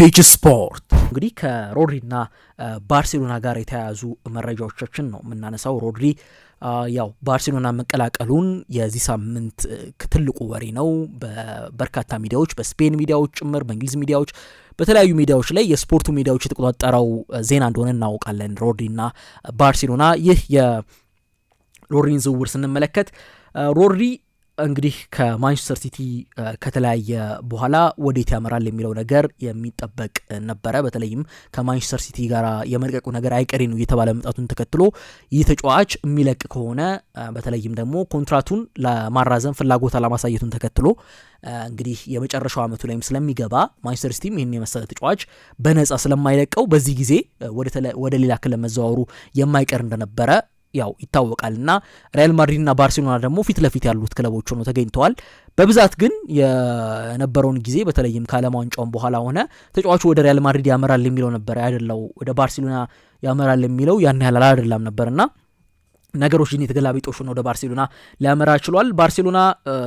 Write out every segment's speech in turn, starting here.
ፔጅ ስፖርት እንግዲህ ከሮድሪና ባርሴሎና ጋር የተያያዙ መረጃዎቻችን ነው የምናነሳው። ሮድሪ ያው ባርሴሎና መቀላቀሉን የዚህ ሳምንት ትልቁ ወሬ ነው። በበርካታ ሚዲያዎች፣ በስፔን ሚዲያዎች ጭምር፣ በእንግሊዝ ሚዲያዎች፣ በተለያዩ ሚዲያዎች ላይ የስፖርቱ ሚዲያዎች የተቆጣጠረው ዜና እንደሆነ እናውቃለን። ሮድሪና ባርሴሎና ይህ የሮድሪን ዝውውር ስንመለከት ሮድሪ እንግዲህ ከማንቸስተር ሲቲ ከተለያየ በኋላ ወዴት ያመራል የሚለው ነገር የሚጠበቅ ነበረ። በተለይም ከማንቸስተር ሲቲ ጋር የመልቀቁ ነገር አይቀሬ ነው እየተባለ መምጣቱን ተከትሎ ይህ ተጫዋች የሚለቅ ከሆነ በተለይም ደግሞ ኮንትራቱን ለማራዘም ፍላጎት አለማሳየቱን ተከትሎ እንግዲህ የመጨረሻው ዓመቱ ላይም ስለሚገባ ማንቸስተር ሲቲም ይህን የመሰለ ተጫዋች በነጻ ስለማይለቀው በዚህ ጊዜ ወደ ሌላ ክለብ መዘዋወሩ የማይቀር እንደነበረ ያው ይታወቃልና ሪያል ማድሪድና ባርሴሎና ደግሞ ፊት ለፊት ያሉት ክለቦች ሆነው ተገኝተዋል። በብዛት ግን የነበረውን ጊዜ በተለይም ከዓለም ዋንጫውን በኋላ ሆነ ተጫዋቹ ወደ ሪያል ማድሪድ ያመራል የሚለው ነበር አይደለው፣ ወደ ባርሴሎና ያመራል የሚለው ያን ያህል አይደለም ነበርና ነገሮች ግን የተገላቢጦሽ ነው ወደ ባርሴሎና ሊያመራ ችሏል። ባርሴሎና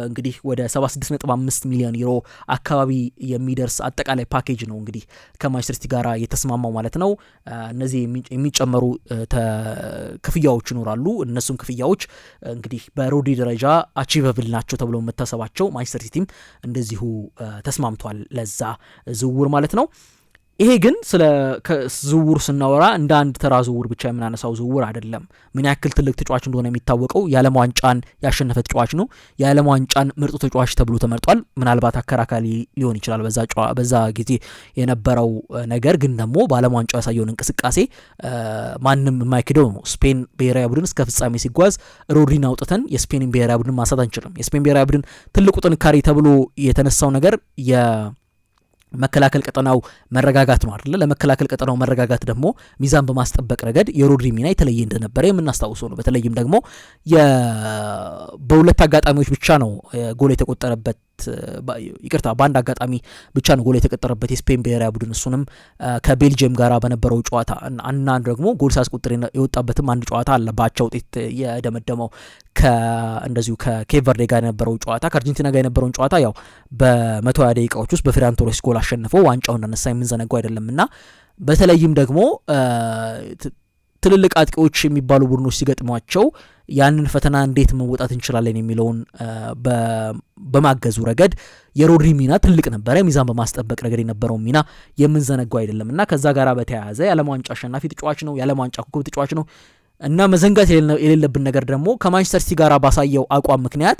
እንግዲህ ወደ 76.5 ሚሊዮን ዩሮ አካባቢ የሚደርስ አጠቃላይ ፓኬጅ ነው እንግዲህ ከማንቸስተር ሲቲ ጋር የተስማማው ማለት ነው። እነዚህ የሚጨመሩ ክፍያዎች ይኖራሉ። እነሱም ክፍያዎች እንግዲህ በሮድሪ ደረጃ አቺቨብል ናቸው ተብሎ መታሰባቸው ማንቸስተር ሲቲም እንደዚሁ ተስማምቷል ለዛ ዝውውር ማለት ነው። ይሄ ግን ስለ ዝውውር ስናወራ እንደ አንድ ተራ ዝውውር ብቻ የምናነሳው ዝውውር አይደለም። ምን ያክል ትልቅ ተጫዋች እንደሆነ የሚታወቀው የዓለም ዋንጫን ያሸነፈ ተጫዋች ነው። የዓለም ዋንጫን ምርጡ ተጫዋች ተብሎ ተመርጧል። ምናልባት አከራካሪ ሊሆን ይችላል በዛ ጊዜ የነበረው ነገር፣ ግን ደግሞ በዓለም ዋንጫው ያሳየውን እንቅስቃሴ ማንም የማይክደው ነው። ስፔን ብሔራዊ ቡድን እስከ ፍጻሜ ሲጓዝ ሮድሪን አውጥተን የስፔንን ብሔራዊ ቡድን ማንሳት አንችልም። የስፔን ብሔራዊ ቡድን ትልቁ ጥንካሬ ተብሎ የተነሳው ነገር መከላከል ቀጠናው መረጋጋት ነው አይደለ? ለመከላከል ቀጠናው መረጋጋት ደግሞ ሚዛን በማስጠበቅ ረገድ የሮድሪ ሚና የተለየ እንደነበረ የምናስታውሰው ነው። በተለይም ደግሞ በሁለት አጋጣሚዎች ብቻ ነው ጎል የተቆጠረበት፣ ይቅርታ በአንድ አጋጣሚ ብቻ ነው ጎል የተቆጠረበት የስፔን ብሔራዊ ቡድን፣ እሱንም ከቤልጅየም ጋር በነበረው ጨዋታ እና ደግሞ ጎል ሳያስቆጥር የወጣበትም አንድ ጨዋታ አለ በአቻ ውጤት የደመደመው እንደዚሁ ከኬፕ ቨርዴ ጋር የነበረው ጨዋታ፣ ከአርጀንቲና ጋር የነበረውን ጨዋታ ያው በ120 ደቂቃዎች ውስጥ በፌራን ቶሬስ ጎል አሸንፈው ዋንጫው እንዳነሳ የምንዘነጋው አይደለም እና በተለይም ደግሞ ትልልቅ አጥቂዎች የሚባሉ ቡድኖች ሲገጥሟቸው ያንን ፈተና እንዴት መወጣት እንችላለን የሚለውን በማገዙ ረገድ የሮድሪ ሚና ትልቅ ነበረ። ሚዛን በማስጠበቅ ረገድ የነበረው ሚና የምንዘነጋው አይደለም እና ከዛ ጋር በተያያዘ የዓለም ዋንጫ አሸናፊ ተጫዋች ነው፣ የዓለም ዋንጫ ኮከብ ተጫዋች ነው እና መዘንጋት የሌለብን ነገር ደግሞ ከማንቸስተር ሲቲ ጋር ባሳየው አቋም ምክንያት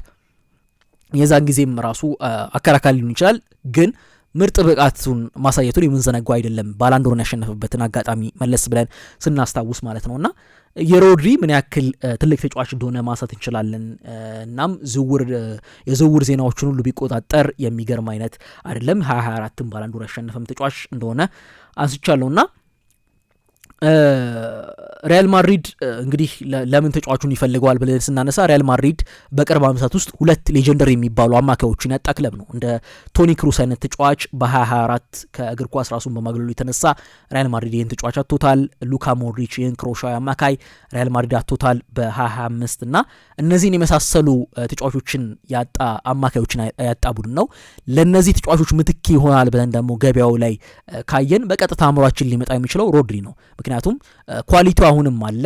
የዛን ጊዜም ራሱ አከራካሪ ሊሆን ይችላል፣ ግን ምርጥ ብቃቱን ማሳየቱን የምንዘነጋው አይደለም። ባላንዶርን ያሸነፈበትን አጋጣሚ መለስ ብለን ስናስታውስ ማለት ነውና የሮድሪ ምን ያክል ትልቅ ተጫዋች እንደሆነ ማንሳት እንችላለን። እናም የዝውውር ዜናዎችን ሁሉ ቢቆጣጠር የሚገርም አይነት አይደለም። 2024ን ባላንዶር ያሸነፈም ተጫዋች እንደሆነ አንስቻለሁና ሪያል ማድሪድ እንግዲህ ለምን ተጫዋቹን ይፈልገዋል ብለን ስናነሳ ሪያል ማድሪድ በቅርብ ዓመታት ውስጥ ሁለት ሌጀንደሪ የሚባሉ አማካዮችን ያጣ ክለብ ነው። እንደ ቶኒ ክሩስ አይነት ተጫዋች በ2024 ከእግር ኳስ ራሱን በማግለሉ የተነሳ ሪያል ማድሪድ ይህን ተጫዋች አጥቶታል። ሉካ ሞድሪች ይህን ክሮሻዊ አማካይ ሪያል ማድሪድ አጥቶታል በ2025 እና እነዚህን የመሳሰሉ ተጫዋቾችን ያጣ አማካዮችን ያጣ ቡድን ነው። ለእነዚህ ተጫዋቾች ምትክ ይሆናል ብለን ደግሞ ገበያው ላይ ካየን በቀጥታ አእምሯችን ሊመጣ የሚችለው ሮድሪ ነው። ምክንያቱም ኳሊቲው አሁንም አለ።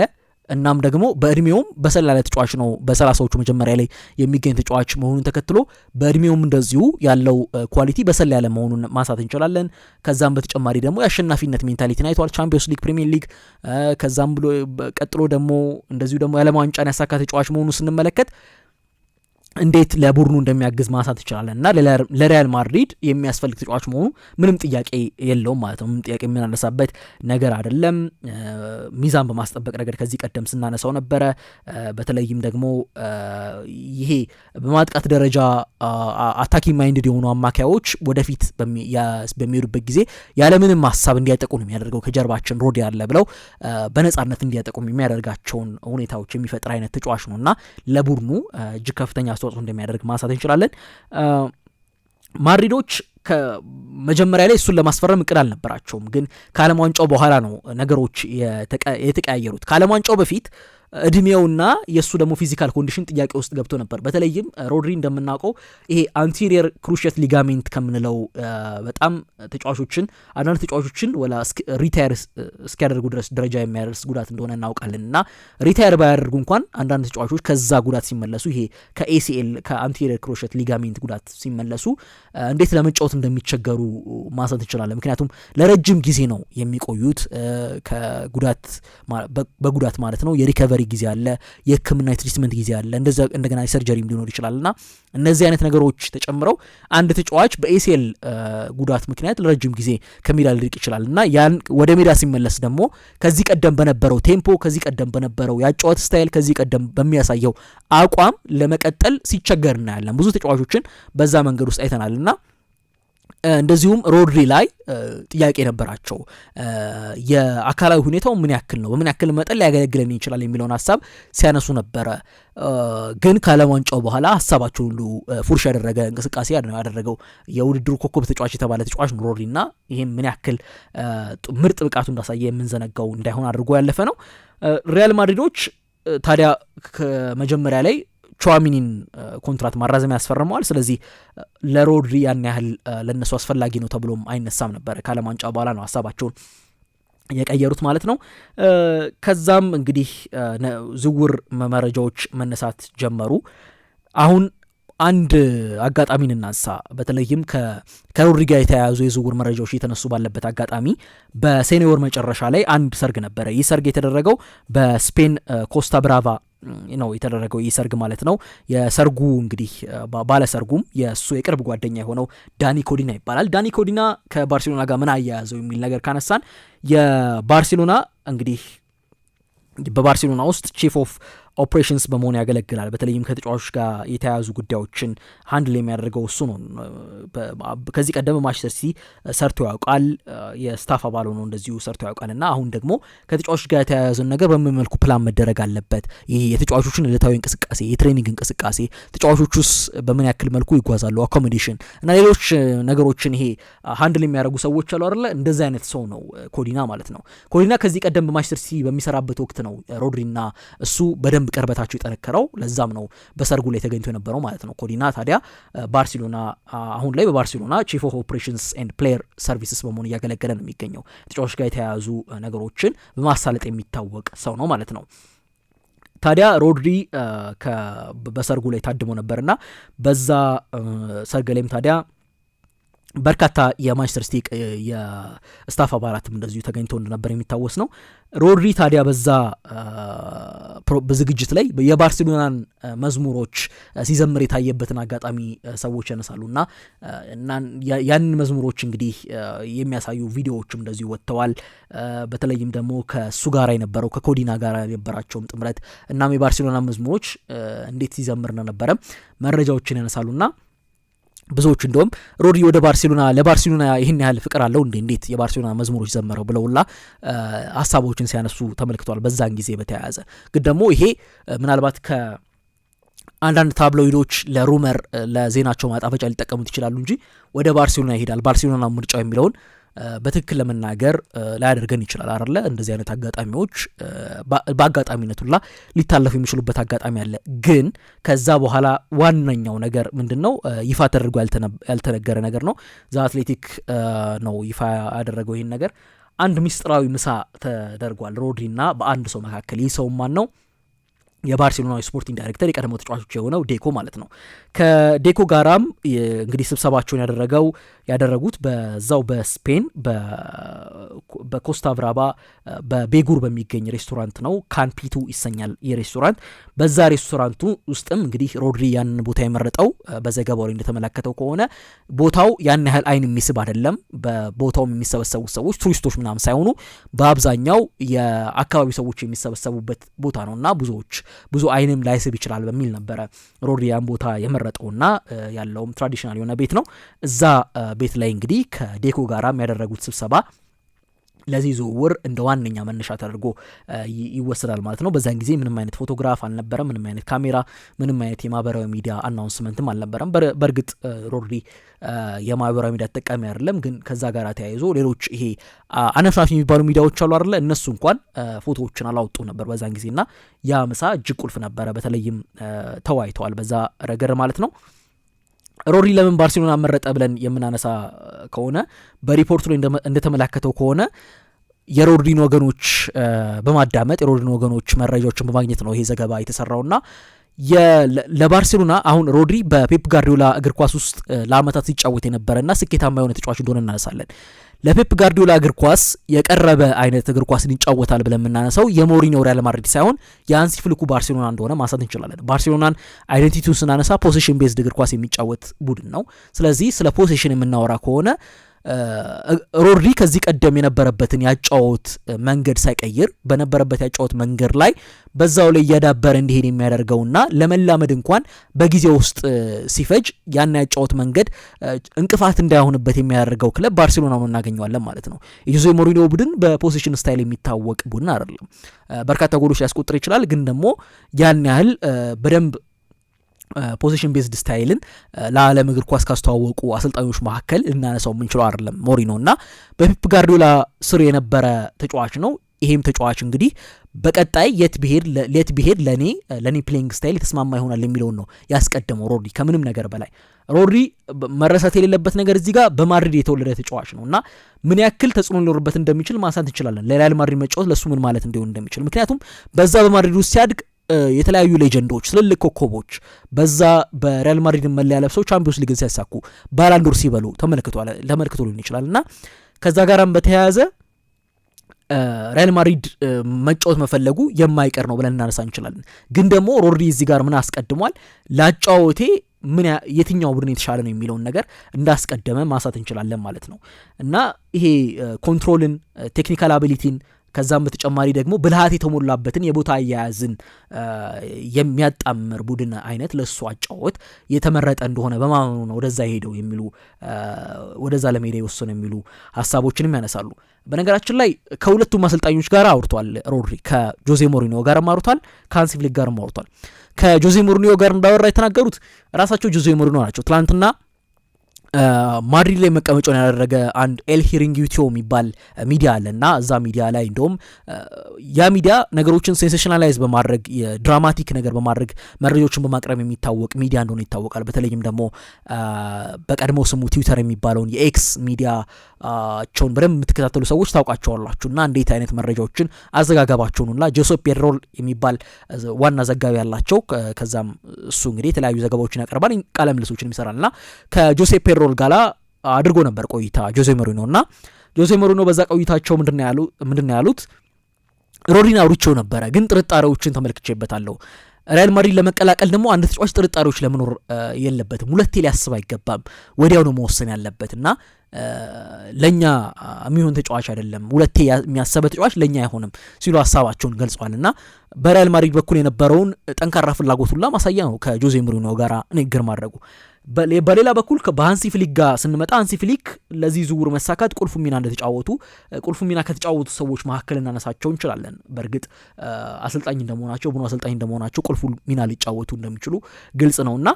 እናም ደግሞ በእድሜውም በሰል ያለ ተጫዋች ነው። በ30ዎቹ መጀመሪያ ላይ የሚገኝ ተጫዋች መሆኑን ተከትሎ በእድሜውም እንደዚሁ ያለው ኳሊቲ በሰል ያለ መሆኑን ማንሳት እንችላለን። ከዛም በተጨማሪ ደግሞ የአሸናፊነት ሜንታሊቲን አይቷል። ቻምፒዮንስ ሊግ፣ ፕሪሚየር ሊግ፣ ከዛም ብሎ ቀጥሎ ደግሞ እንደዚሁ ደግሞ የዓለም ዋንጫን ያሳካ ተጫዋች መሆኑን ስንመለከት እንዴት ለቡድኑ እንደሚያግዝ ማንሳት ይችላል እና ለሪያል ማድሪድ የሚያስፈልግ ተጫዋች መሆኑ ምንም ጥያቄ የለውም ማለት ነው። ምንም ጥያቄ የምናነሳበት ነገር አይደለም። ሚዛን በማስጠበቅ ነገር ከዚህ ቀደም ስናነሳው ነበረ። በተለይም ደግሞ ይሄ በማጥቃት ደረጃ አታኪ ማይንድድ የሆኑ አማካዮች ወደፊት በሚሄዱበት ጊዜ ያለምንም ሀሳብ እንዲያጠቁ ነው የሚያደርገው። ከጀርባችን ሮድ ያለ ብለው በነጻነት እንዲያጠቁ የሚያደርጋቸውን ሁኔታዎች የሚፈጥር አይነት ተጫዋች ነው እና ለቡድኑ እጅግ ከፍተኛ አስተዋጽኦ እንደሚያደርግ ማንሳት እንችላለን። ማድሪዶች ከመጀመሪያ ላይ እሱን ለማስፈረም እቅድ አልነበራቸውም፣ ግን ከዓለም ዋንጫው በኋላ ነው ነገሮች የተቀያየሩት። ከዓለም ዋንጫው በፊት እድሜውና የሱ ደግሞ ፊዚካል ኮንዲሽን ጥያቄ ውስጥ ገብቶ ነበር። በተለይም ሮድሪ እንደምናውቀው ይሄ አንቴሪየር ክሩሼት ሊጋሜንት ከምንለው በጣም አንዳንድ ተጫዋቾችን ወላ ሪታየር እስኪያደርጉ ድረስ ደረጃ የሚያደርስ ጉዳት እንደሆነ እናውቃለን እና ሪታየር ባያደርጉ እንኳን አንዳንድ ተጫዋቾች ከዛ ጉዳት ሲመለሱ ይሄ ከኤሲኤል ከአንቴሪየር ክሩሼት ሊጋሜንት ጉዳት ሲመለሱ እንዴት ለመጫወት እንደሚቸገሩ ማንሳት እንችላለን። ምክንያቱም ለረጅም ጊዜ ነው የሚቆዩት በጉዳት ማለት ነው። የሪከቨሪ ጊዜ አለ፣ የህክምና የትሪትመንት ጊዜ አለ፣ እንደገና የሰርጀሪም ሊኖር ይችላልና እነዚህ አይነት ነገሮች ተጨምረው አንድ ተጫዋች በኤሲኤል ጉዳት ምክንያት ለረጅም ጊዜ ከሜዳ ሊርቅ ይችላል እና ያን ወደ ሜዳ ሲመለስ ደግሞ ከዚህ ቀደም በነበረው ቴምፖ፣ ከዚህ ቀደም በነበረው የአጨዋወት ስታይል፣ ከዚህ ቀደም በሚያሳየው አቋም ለመቀጠል ሲቸገር እናያለን። ብዙ ተጫዋቾችን በዛ መንገድ ውስጥ አይተናልና እንደዚሁም ሮድሪ ላይ ጥያቄ ነበራቸው። የአካላዊ ሁኔታው ምን ያክል ነው፣ በምን ያክል መጠን ሊያገለግለን ይችላል የሚለውን ሀሳብ ሲያነሱ ነበረ። ግን ከዓለም ዋንጫው በኋላ ሀሳባቸውን ሁሉ ፉርሽ ያደረገ እንቅስቃሴ ያደረገው የውድድሩ ኮከብ ተጫዋች የተባለ ተጫዋች ነው ሮድሪ እና ይህም ምን ያክል ምርጥ ብቃቱ እንዳሳየ የምንዘነጋው እንዳይሆን አድርጎ ያለፈ ነው። ሪያል ማድሪዶች ታዲያ ከመጀመሪያ ላይ ቹዋሚኒን ኮንትራት ማራዘሚያ ያስፈርመዋል። ስለዚህ ለሮድሪ ያን ያህል ለነሱ አስፈላጊ ነው ተብሎም አይነሳም ነበር። ከዓለም ዋንጫ በኋላ ነው ሀሳባቸውን የቀየሩት ማለት ነው። ከዛም እንግዲህ ዝውውር መረጃዎች መነሳት ጀመሩ። አሁን አንድ አጋጣሚን እናንሳ። በተለይም ከሮድሪ ጋር የተያያዙ የዝውውር መረጃዎች እየተነሱ ባለበት አጋጣሚ በሰኔ ወር መጨረሻ ላይ አንድ ሰርግ ነበረ። ይህ ሰርግ የተደረገው በስፔን ኮስታ ብራቫ ነው የተደረገው። ይህ ሰርግ ማለት ነው። የሰርጉ እንግዲህ ባለሰርጉም የእሱ የቅርብ ጓደኛ የሆነው ዳኒ ኮዲና ይባላል። ዳኒ ኮዲና ከባርሴሎና ጋር ምን አያያዘው የሚል ነገር ካነሳን የባርሴሎና እንግዲህ በባርሴሎና ውስጥ ቺፍ ኦፍ ኦፕሬሽንስ በመሆን ያገለግላል። በተለይም ከተጫዋቾች ጋር የተያያዙ ጉዳዮችን ሃንድል የሚያደርገው እሱ ነው። ከዚህ ቀደም ማንቸስተር ሲቲ ሰርቶ ያውቃል። የስታፍ አባል ሆኖ እንደዚሁ ሰርቶ ያውቃል እና አሁን ደግሞ ከተጫዋቾች ጋር የተያያዘውን ነገር በምን መልኩ ፕላን መደረግ አለበት፣ ይሄ የተጫዋቾችን ዕለታዊ እንቅስቃሴ፣ የትሬኒንግ እንቅስቃሴ፣ ተጫዋቾቹስ በምን ያክል መልኩ ይጓዛሉ፣ አኮሞዴሽን እና ሌሎች ነገሮችን ይሄ ሃንድል የሚያደርጉ ሰዎች አሉ አይደለ? እንደዚህ አይነት ሰው ነው ኮዲና ማለት ነው። ኮዲና ከዚህ ቀደም በማንቸስተር ሲቲ በሚሰራበት ወቅት ነው ሮድሪና እሱ በደንብ ቅርበታቸው የጠነከረው። ለዛም ነው በሰርጉ ላይ ተገኝቶ የነበረው ማለት ነው። ኮዲና ታዲያ ባርሴሎና አሁን ላይ በባርሴሎና ቺፍ ኦፍ ኦፕሬሽንስ ኤንድ ፕሌየር ሰርቪስስ በመሆን እያገለገለ ነው የሚገኘው። ተጫዋቾች ጋር የተያያዙ ነገሮችን በማሳለጥ የሚታወቅ ሰው ነው ማለት ነው። ታዲያ ሮድሪ በሰርጉ ላይ ታድሞ ነበርና በዛ ሰርግ ላይም ታዲያ በርካታ የማንቸስተር ሲቲ የስታፍ አባላትም እንደዚሁ ተገኝቶ እንደነበር የሚታወስ ነው። ሮድሪ ታዲያ በዛ በዝግጅት ላይ የባርሴሎናን መዝሙሮች ሲዘምር የታየበትን አጋጣሚ ሰዎች ያነሳሉና ያንን መዝሙሮች እንግዲህ የሚያሳዩ ቪዲዮዎችም እንደዚሁ ወጥተዋል። በተለይም ደግሞ ከሱ ጋር የነበረው ከኮዲና ጋር የነበራቸውም ጥምረት እናም የባርሴሎና መዝሙሮች እንዴት ሲዘምር እንደነበረ መረጃዎችን ያነሳሉና ብዙዎች እንደውም ሮድሪ ወደ ለባርሴሎና ይህን ያህል ፍቅር አለው እንዴት የባርሴሎና መዝሙሮች ዘመረው ብለውላ ሀሳቦችን ሲያነሱ ተመልክተዋል። በዛን ጊዜ በተያያዘ ግን ደግሞ ይሄ ምናልባት ከአንዳንድ ታብሎይዶች ለሩመር ለዜናቸው ማጣፈጫ ሊጠቀሙት ይችላሉ እንጂ ወደ ባርሴሎና ይሄዳል፣ ባርሴሎና ምርጫው የሚለውን በትክክል ለመናገር ላያደርገን ይችላል አይደለ? እንደዚህ አይነት አጋጣሚዎች በአጋጣሚነቱላ ሊታለፉ የሚችሉበት አጋጣሚ አለ። ግን ከዛ በኋላ ዋነኛው ነገር ምንድነው ይፋ ተደርጎ ያልተነገረ ነገር ነው። ዘ አትሌቲክ ነው ይፋ ያደረገው ይህን ነገር። አንድ ሚስጥራዊ ምሳ ተደርጓል ሮድሪና በአንድ ሰው መካከል። ይህ ሰው ማን ነው? የባርሴሎና ስፖርቲንግ ዳይሬክተር የቀድሞ ተጫዋቾች የሆነው ዴኮ ማለት ነው። ከዴኮ ጋራም እንግዲህ ስብሰባቸውን ያደረጉት በዛው በስፔን በኮስታ ብራባ በቤጉር በሚገኝ ሬስቶራንት ነው። ካንፒቱ ይሰኛል የሬስቶራንት። በዛ ሬስቶራንቱ ውስጥም እንግዲህ ሮድሪ ያንን ቦታ የመረጠው በዘገባው ላይ እንደተመለከተው ከሆነ ቦታው ያን ያህል አይን የሚስብ አይደለም። በቦታውም የሚሰበሰቡ ሰዎች ቱሪስቶች ምናምን ሳይሆኑ በአብዛኛው የአካባቢ ሰዎች የሚሰበሰቡበት ቦታ ነውና ብዙ አይንም ላይስብ ይችላል በሚል ነበረ ሮድሪ ያን ቦታ የመረጠውና ያለውም ትራዲሽናል የሆነ ቤት ነው። እዛ ቤት ላይ እንግዲህ ከዴኮ ጋራም ያደረጉት ስብሰባ ለዚህ ዝውውር እንደ ዋነኛ መነሻ ተደርጎ ይወሰዳል ማለት ነው። በዛን ጊዜ ምንም አይነት ፎቶግራፍ አልነበረም፣ ምንም አይነት ካሜራ፣ ምንም አይነት የማህበራዊ ሚዲያ አናውንስመንትም አልነበረም። በእርግጥ ሮድሪ የማህበራዊ ሚዲያ ተጠቃሚ አይደለም፣ ግን ከዛ ጋር ተያይዞ ሌሎች ይሄ አነፍናፊ የሚባሉ ሚዲያዎች አሉ አይደለ፣ እነሱ እንኳን ፎቶዎችን አላወጡ ነበር በዛን ጊዜና ያ ምሳ እጅግ ቁልፍ ነበረ። በተለይም ተወያይተዋል በዛ ረገድ ማለት ነው። ሮድሪ ለምን ባርሴሎና መረጠ ብለን የምናነሳ ከሆነ በሪፖርቱ ላይ እንደተመላከተው ከሆነ የሮድሪን ወገኖች በማዳመጥ የሮድሪን ወገኖች መረጃዎችን በማግኘት ነው ይሄ ዘገባ የተሰራውና ለባርሴሎና አሁን ሮድሪ በፔፕ ጋርዲዮላ እግር ኳስ ውስጥ ለአመታት ሲጫወት የነበረና ስኬታማ የሆነ ተጫዋች እንደሆነ እናነሳለን። ለፔፕ ጋርዲዮላ እግር ኳስ የቀረበ አይነት እግር ኳስን ይጫወታል ብለን የምናነሳው የሞሪኒዮ ሪያል ማድሪድ ሳይሆን የሃንሲ ፍሊኩ ባርሴሎና እንደሆነ ማንሳት እንችላለን። ባርሴሎናን አይዴንቲቲውን ስናነሳ ፖሴሽን ቤዝድ እግር ኳስ የሚጫወት ቡድን ነው። ስለዚህ ስለ ፖሴሽን የምናወራ ከሆነ ሮድሪ ከዚህ ቀደም የነበረበትን ያጫወት መንገድ ሳይቀይር በነበረበት ያጫወት መንገድ ላይ በዛው ላይ እያዳበረ እንዲሄድ የሚያደርገውና ለመላመድ እንኳን በጊዜ ውስጥ ሲፈጅ ያን ያጫወት መንገድ እንቅፋት እንዳይሆንበት የሚያደርገው ክለብ ባርሴሎና ነው እናገኘዋለን ማለት ነው። የጆዜ ሞሪኒዮ ቡድን በፖዚሽን ስታይል የሚታወቅ ቡድን አይደለም። በርካታ ጎሎች ሊያስቆጥር ይችላል፣ ግን ደግሞ ያን ያህል በደንብ ፖዚሽን ቤዝድ ስታይልን ለዓለም እግር ኳስ ካስተዋወቁ አሰልጣኞች መካከል ልናነሳው የምንችለው አይደለም ሞሪኖ እና በፔፕ ጋርዲዮላ ስር የነበረ ተጫዋች ነው። ይሄም ተጫዋች እንግዲህ በቀጣይ የት ብሄድ ለኔ ፕሌይንግ ስታይል የተስማማ ይሆናል የሚለውን ነው ያስቀደመው ሮድሪ ከምንም ነገር በላይ። ሮድሪ መረሳት የሌለበት ነገር እዚህ ጋር በማድሪድ የተወለደ ተጫዋች ነው እና ምን ያክል ተጽዕኖ ሊኖርበት እንደሚችል ማንሳት እንችላለን። ለሪያል ማድሪድ መጫወት ለሱ ምን ማለት እንደሆነ እንደሚችል፣ ምክንያቱም በዛ በማድሪድ ውስጥ ሲያድግ የተለያዩ ሌጀንዶች ትልልቅ ኮከቦች በዛ በሪያል ማድሪድ መለያ ለብሰው ቻምፒዮንስ ሊግን ሲያሳኩ ባላንዶር ሲበሉ ተመልክቶ ሊሆን ይችላል እና ከዛ ጋራም በተያያዘ ሪያል ማድሪድ መጫወት መፈለጉ የማይቀር ነው ብለን እናነሳ እንችላለን። ግን ደግሞ ሮድሪ እዚህ ጋር ምን አስቀድሟል? ላጫወቴ የትኛው ቡድን የተሻለ ነው የሚለውን ነገር እንዳስቀደመ ማንሳት እንችላለን ማለት ነው እና ይሄ ኮንትሮልን፣ ቴክኒካል አቢሊቲን ከዛም በተጨማሪ ደግሞ ብልሃት የተሞላበትን የቦታ አያያዝን የሚያጣምር ቡድን አይነት ለሱ አጫወት የተመረጠ እንደሆነ በማመኑ ነው ወደዛ ሄደው የሚሉ ወደዛ ለመሄድ የወሰኑ የሚሉ ሀሳቦችንም ያነሳሉ። በነገራችን ላይ ከሁለቱም አሰልጣኞች ጋር አውርቷል ሮድሪ። ከጆዜ ሞሪኒዮ ጋር አውርቷል፣ ከሃንሲ ፍሊክ ጋር አውርቷል። ከጆዜ ሞሪኒዮ ጋር እንዳወራ የተናገሩት ራሳቸው ጆዜ ሞሪኒዮ ናቸው። ትላንትና ማድሪድ ላይ መቀመጫውን ያደረገ አንድ ኤል ሂሪንጊቲዮ የሚባል ሚዲያ አለ እና እዛ ሚዲያ ላይ እንደውም ያ ሚዲያ ነገሮችን ሴንሴሽናላይዝ በማድረግ የድራማቲክ ነገር በማድረግ መረጃዎችን በማቅረብ የሚታወቅ ሚዲያ እንደሆነ ይታወቃል። በተለይም ደግሞ በቀድሞ ስሙ ትዊተር የሚባለውን የኤክስ ሚዲያቸውን በደንብ የምትከታተሉ ሰዎች ታውቃቸዋላችሁ እና እንዴት አይነት መረጃዎችን አዘጋገባቸውን እና ጆሴፕ ፔድሮል የሚባል ዋና ዘጋቢ ያላቸው ከዛም እሱ እንግዲህ የተለያዩ ዘገባዎችን ያቀርባል፣ ቃለ ምልልሶችን ይሰራል እና ከጆሴፕ ፔድሮል ጋር አድርጎ ነበር ቆይታ ጆዜ ሞሪኖ እና ጆዜ ሞሪኖ በዛ ቆይታቸው ምንድነው ያሉት? ሮድሪን አውርቼው ነበረ፣ ግን ጥርጣሬዎችን ተመልክቼበታለሁ። ሪያል ማድሪድ ለመቀላቀል ደግሞ አንድ ተጫዋች ጥርጣሬዎች ለመኖር የለበትም፣ ሁለቴ ሊያስብ አይገባም፣ ወዲያው ነው መወሰን ያለበት እና ለኛ የሚሆን ተጫዋች አይደለም፣ ሁለቴ የሚያሰበ ተጫዋች ለኛ አይሆንም ሲሉ ሀሳባቸውን ገልጸዋል እና በሪያል ማድሪድ በኩል የነበረውን ጠንካራ ፍላጎት ሁላ ማሳያ ነው ከጆዜ ሞሪኖ ጋር ንግግር ማድረጉ። በሌላ በኩል በሃንሲ ፍሊክ ጋር ስንመጣ ሃንሲ ፍሊክ ለዚህ ዝውውር መሳካት ቁልፉ ሚና ከተጫወቱ ሰዎች መካከል እናነሳቸው እንችላለን። በእርግጥ አሰልጣኝ እንደመሆናቸው ቡድኑ አሰልጣኝ እንደመሆናቸው ቁልፉ ሚና ሊጫወቱ እንደሚችሉ ግልጽ ነውና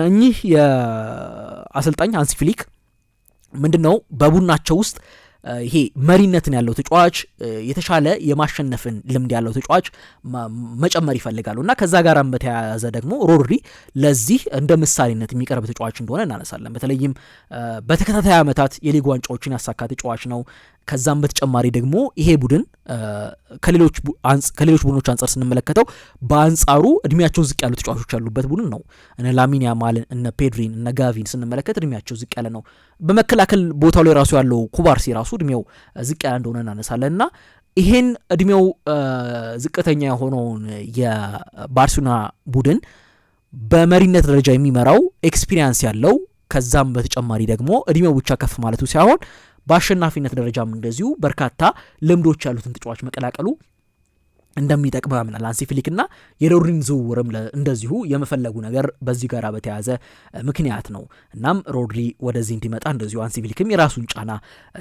እኚህ የአሰልጣኝ ሃንሲ ፍሊክ ምንድነው በቡድናቸው ውስጥ ይሄ መሪነትን ያለው ተጫዋች የተሻለ የማሸነፍን ልምድ ያለው ተጫዋች መጨመር ይፈልጋሉ እና ከዛ ጋራም በተያያዘ ደግሞ ሮድሪ ለዚህ እንደ ምሳሌነት የሚቀርብ ተጫዋች እንደሆነ እናነሳለን። በተለይም በተከታታይ ዓመታት የሊግ ዋንጫዎችን ያሳካ ተጫዋች ነው። ከዛም በተጨማሪ ደግሞ ይሄ ቡድን ከሌሎች ቡድኖች አንጻር ስንመለከተው በአንጻሩ እድሜያቸው ዝቅ ያሉ ተጫዋቾች ያሉበት ቡድን ነው። እነ ላሚን ያማልን፣ እነ ፔድሪን፣ እነ ጋቪን ስንመለከት እድሜያቸው ዝቅ ያለ ነው። በመከላከል ቦታው ላይ ራሱ ያለው ኩባርሲ ራሱ እድሜው ዝቅ ያለ እንደሆነ እናነሳለን እና ይሄን እድሜው ዝቅተኛ የሆነውን የባርሴሎና ቡድን በመሪነት ደረጃ የሚመራው ኤክስፒሪየንስ ያለው ከዛም በተጨማሪ ደግሞ እድሜው ብቻ ከፍ ማለቱ ሳይሆን በአሸናፊነት ደረጃም እንደዚሁ በርካታ ልምዶች ያሉትን ተጫዋች መቀላቀሉ እንደሚጠቅም ያምናል ሃንሲ ፍሊክና የሮድሪን ዝውውርም እንደዚሁ የመፈለጉ ነገር በዚህ ጋር በተያያዘ ምክንያት ነው። እናም ሮድሪ ወደዚህ እንዲመጣ እንደዚሁ ሃንሲ ፍሊክም የራሱን ጫና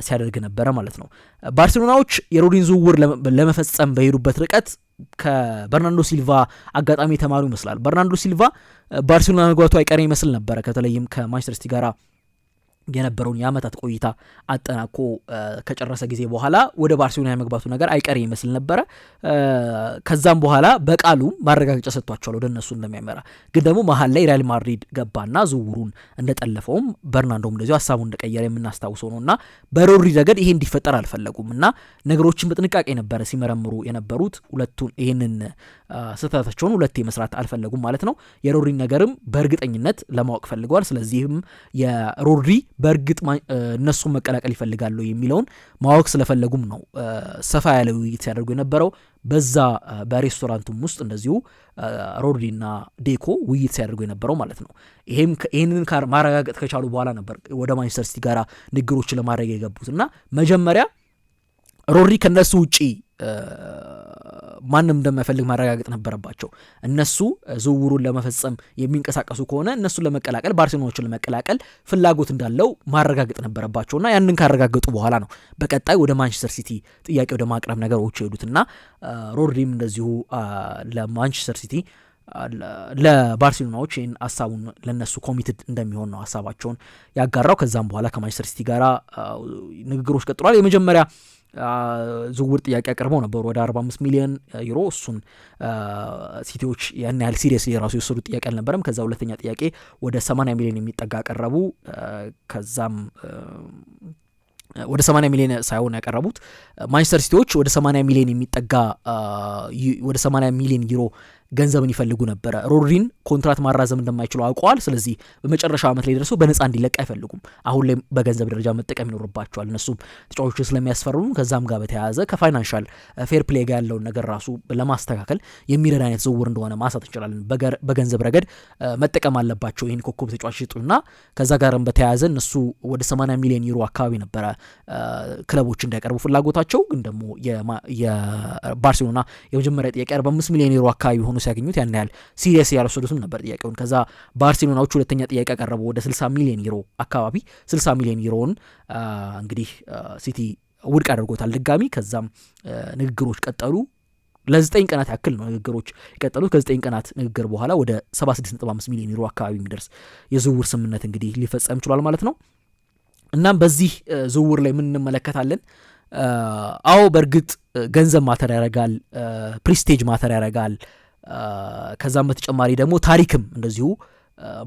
ሲያደርግ ነበረ ማለት ነው። ባርሴሎናዎች የሮድሪን ዝውውር ለመፈጸም በሄዱበት ርቀት ከበርናንዶ ሲልቫ አጋጣሚ የተማሩ ይመስላል። በርናንዶ ሲልቫ ባርሴሎና መግባቱ አይቀሬ ይመስል ነበረ። ከተለይም ከማንቸስተር ሲቲ ጋራ የነበረውን የአመታት ቆይታ አጠናቆ ከጨረሰ ጊዜ በኋላ ወደ ባርሴሎና የመግባቱ ነገር አይቀሬ ይመስል ነበረ። ከዛም በኋላ በቃሉ ማረጋገጫ ሰጥቷቸዋል ወደ እነሱ እንደሚያመራ። ግን ደግሞ መሀል ላይ ሪያል ማድሪድ ገባና ዝውውሩን እንደጠለፈውም በርናንዶም እንደዚሁ ሀሳቡን እንደቀየረ የምናስታውሰው ነውና በሮድሪ ረገድ ይሄ እንዲፈጠር አልፈለጉም እና ነገሮችን በጥንቃቄ ነበረ ሲመረምሩ የነበሩት። ሁለቱን ይሄንን ስህተታቸውን ሁለቴ መስራት አልፈለጉም ማለት ነው። የሮድሪ ነገርም በእርግጠኝነት ለማወቅ ፈልገዋል። ስለዚህም የሮድሪ በእርግጥ እነሱን መቀላቀል ይፈልጋሉ የሚለውን ማወቅ ስለፈለጉም ነው ሰፋ ያለ ውይይት ሲያደርጉ የነበረው። በዛ በሬስቶራንቱም ውስጥ እንደዚሁ ሮድሪና ዴኮ ውይይት ሲያደርጉ የነበረው ማለት ነው። ይህንን ማረጋገጥ ከቻሉ በኋላ ነበር ወደ ማንቸስተር ሲቲ ጋር ንግግሮችን ለማድረግ የገቡት እና መጀመሪያ ሮድሪ ከነሱ ውጪ ማንም እንደማይፈልግ ማረጋገጥ ነበረባቸው። እነሱ ዝውውሩን ለመፈጸም የሚንቀሳቀሱ ከሆነ እነሱን ለመቀላቀል ባርሴሎናዎችን ለመቀላቀል ፍላጎት እንዳለው ማረጋገጥ ነበረባቸውና ያንን ካረጋገጡ በኋላ ነው በቀጣይ ወደ ማንቸስተር ሲቲ ጥያቄ ወደ ማቅረብ ነገሮች የሄዱትና ሮድሪም እንደዚሁ ለማንቸስተር ሲቲ ለባርሴሎናዎች ይህን ሀሳቡን ለነሱ ኮሚትድ እንደሚሆን ነው ሀሳባቸውን ያጋራው። ከዛም በኋላ ከማንቸስተር ሲቲ ጋር ንግግሮች ቀጥሏል። የመጀመሪያ ዝውውር ጥያቄ አቅርበው ነበሩ ወደ 45 ሚሊዮን ዩሮ። እሱን ሲቲዎች ያን ያህል ሲሪየስ የራሱ የወሰዱ ጥያቄ አልነበረም። ከዛ ሁለተኛ ጥያቄ ወደ 80 ሚሊዮን የሚጠጋ አቀረቡ። ከዛም ወደ 80 ሚሊዮን ሳይሆን ያቀረቡት ማንቸስተር ሲቲዎች ወደ 80 ሚሊዮን የሚጠጋ ወደ 80 ሚሊዮን ዩሮ ገንዘብን ይፈልጉ ነበረ። ሮድሪን ኮንትራት ማራዘም እንደማይችሉ አውቀዋል። ስለዚህ በመጨረሻ ዓመት ላይ ደርሰው በነፃ እንዲለቅ አይፈልጉም። አሁን ላይ በገንዘብ ደረጃ መጠቀም ይኖርባቸዋል እነሱም ተጫዋቾችን ስለሚያስፈርሙ። ከዛም ጋር በተያያዘ ከፋይናንሻል ፌር ፕሌይ ጋር ያለውን ነገር ራሱ ለማስተካከል የሚረዳ አይነት ዝውውር እንደሆነ ማንሳት እንችላለን። በገንዘብ ረገድ መጠቀም አለባቸው ይህን ኮከብ ተጫዋች ይጡና። ከዛ ጋርም በተያያዘ እነሱ ወደ 80 ሚሊዮን ዩሮ አካባቢ ነበረ ክለቦች እንዲያቀርቡ ፍላጎታቸው። ግን ደግሞ የባርሴሎና የመጀመሪያ ጥያቄ 45 ሚሊዮን ዩሮ አካባቢ ሆኖ ሲያገኙት ያን ያህል ሲሪየስ ያልወሰዱትም ነበር ጥያቄውን። ከዛ ባርሴሎናዎች ሁለተኛ ጥያቄ ያቀረቡ ወደ 60 ሚሊዮን ዩሮ አካባቢ 60 ሚሊዮን ዩሮውን እንግዲህ ሲቲ ውድቅ አድርጎታል ድጋሚ። ከዛም ንግግሮች ቀጠሉ። ለ9 ቀናት ያክል ነው ንግግሮች የቀጠሉት። ከ9 ቀናት ንግግር በኋላ ወደ 76.5 ሚሊዮን ዩሮ አካባቢ የሚደርስ የዝውውር ስምምነት እንግዲህ ሊፈጸም ችሏል ማለት ነው። እናም በዚህ ዝውውር ላይ ምን እንመለከታለን? አዎ በእርግጥ ገንዘብ ማተር ያደርጋል፣ ፕሪስቴጅ ማተር ያደርጋል። ከዛም በተጨማሪ ደግሞ ታሪክም እንደዚሁ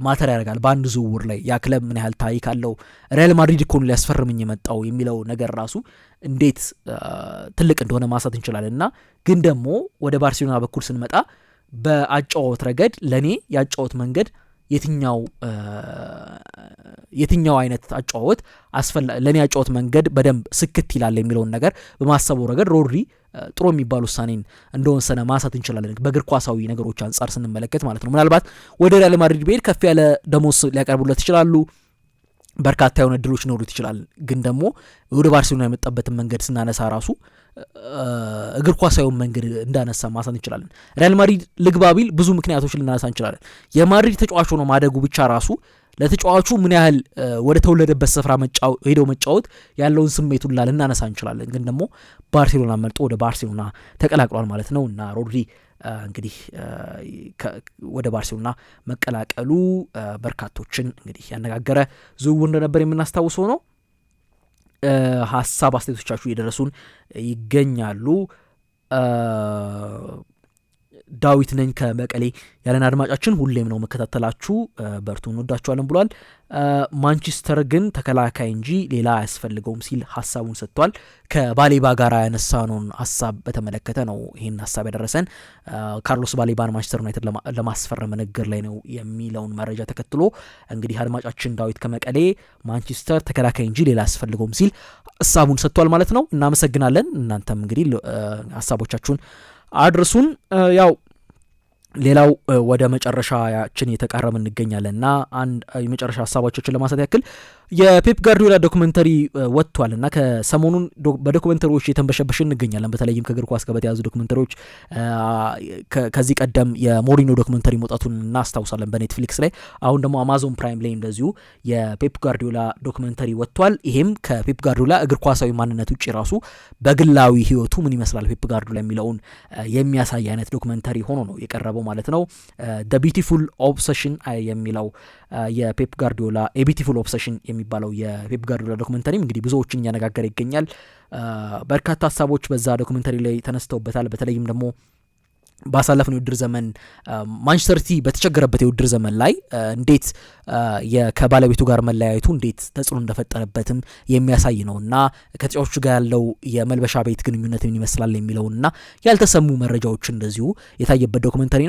ማተር ያደርጋል። በአንድ ዝውውር ላይ ያ ክለብ ምን ያህል ታሪክ አለው፣ ሪያል ማድሪድ እኮ ሊያስፈርምኝ የመጣው የሚለው ነገር ራሱ እንዴት ትልቅ እንደሆነ ማንሳት እንችላለን። እና ግን ደግሞ ወደ ባርሴሎና በኩል ስንመጣ በአጫወት ረገድ ለእኔ የአጫወት መንገድ የትኛው አይነት አጫወት ለእኔ አጫወት መንገድ በደንብ ስክት ይላል የሚለውን ነገር በማሰቡ ረገድ ሮድሪ ጥሩ የሚባል ውሳኔን እንደወሰነ ማንሳት እንችላለን። በእግር ኳሳዊ ነገሮች አንጻር ስንመለከት ማለት ነው። ምናልባት ወደ ሪያል ማድሪድ ቤድ ከፍ ያለ ደሞዝ ሊያቀርቡለት ይችላሉ፣ በርካታ የሆነ እድሎች ሊኖሩት ይችላል። ግን ደግሞ ወደ ባርሴሎና የመጣበትን መንገድ ስናነሳ ራሱ እግር ኳሳዊውን መንገድ እንዳነሳ ማንሳት እንችላለን። ሪያል ማድሪድ ልግባ ቢል ብዙ ምክንያቶች ልናነሳ እንችላለን። የማድሪድ ተጫዋች ሆኖ ማደጉ ብቻ ራሱ ለተጫዋቹ ምን ያህል ወደ ተወለደበት ስፍራ ሄደው መጫወት ያለውን ስሜቱን ልናነሳ እንችላለን። ግን ደግሞ ባርሴሎና መርጦ ወደ ባርሴሎና ተቀላቅሏል ማለት ነው እና ሮድሪ እንግዲህ ወደ ባርሴሎና መቀላቀሉ በርካቶችን እንግዲህ ያነጋገረ ዝውውር እንደነበር የምናስታውሰው ነው። ሀሳብ አስተያየቶቻችሁ እየደረሱን ይገኛሉ። ዳዊት ነኝ ከመቀሌ ያለን አድማጫችን ሁሌም ነው መከታተላችሁ፣ በርቱ እንወዳችኋለን ብሏል። ማንቸስተር ግን ተከላካይ እንጂ ሌላ አያስፈልገውም ሲል ሀሳቡን ሰጥቷል። ከባሌባ ጋር ያነሳነውን ሀሳብ በተመለከተ ነው ይህን ሀሳብ ያደረሰን። ካርሎስ ባሌባን ማንቸስተር ዩናይትድ ለማስፈረም ንግግር ላይ ነው የሚለውን መረጃ ተከትሎ እንግዲህ አድማጫችን ዳዊት ከመቀሌ ማንቸስተር ተከላካይ እንጂ ሌላ አያስፈልገውም ሲል ሀሳቡን ሰጥቷል ማለት ነው። እናመሰግናለን። እናንተም እንግዲህ ሀሳቦቻችሁን አድርሱን። ያው ሌላው ወደ መጨረሻችን እየተቃረም እንገኛለን እና አንድ የመጨረሻ ሀሳቦችን ለማንሳት ያክል የፔፕ ጋርዲዮላ ዶክመንተሪ ወጥቷል እና ከሰሞኑን በዶክመንተሪዎች የተንበሸበሽ እንገኛለን። በተለይም ከእግር ኳስ ጋር በተያዙ ዶክመንተሪዎች ከዚህ ቀደም የሞሪኖ ዶክመንተሪ መውጣቱን እናስታውሳለን በኔትፍሊክስ ላይ። አሁን ደግሞ አማዞን ፕራይም ላይ እንደዚሁ የፔፕ ጋርዲዮላ ዶክመንተሪ ወጥቷል። ይሄም ከፔፕ ጋርዲዮላ እግር ኳሳዊ ማንነት ውጭ ራሱ በግላዊ ህይወቱ ምን ይመስላል ፔፕ ጋርዲዮላ የሚለውን የሚያሳይ አይነት ዶክመንተሪ ሆኖ ነው የቀረበው ማለት ነው። ዘ ቢዩቲፉል ኦብሰሽን የሚለው የፔፕ ጋርዲዮላ የቢዩቲፉል ኦብሰሽን የሚባለው የፔፕ ጋርዲዮላ ዶክመንተሪም እንግዲህ ብዙዎችን እያነጋገረ ይገኛል። በርካታ ሀሳቦች በዛ ዶክመንተሪ ላይ ተነስተውበታል። በተለይም ደግሞ ባሳለፍነው የውድድር ዘመን ማንቸስተር ሲቲ በተቸገረበት የውድድር ዘመን ላይ እንዴት ከባለቤቱ ጋር መለያየቱ እንዴት ተጽዕኖ እንደፈጠረበትም የሚያሳይ ነውና ከተጫዋቾቹ ጋር ያለው የመልበሻ ቤት ግንኙነት ምን ይመስላል የሚለውና ያልተሰሙ መረጃዎች እንደዚሁ የታየበት ዶክመንተሪ ነው።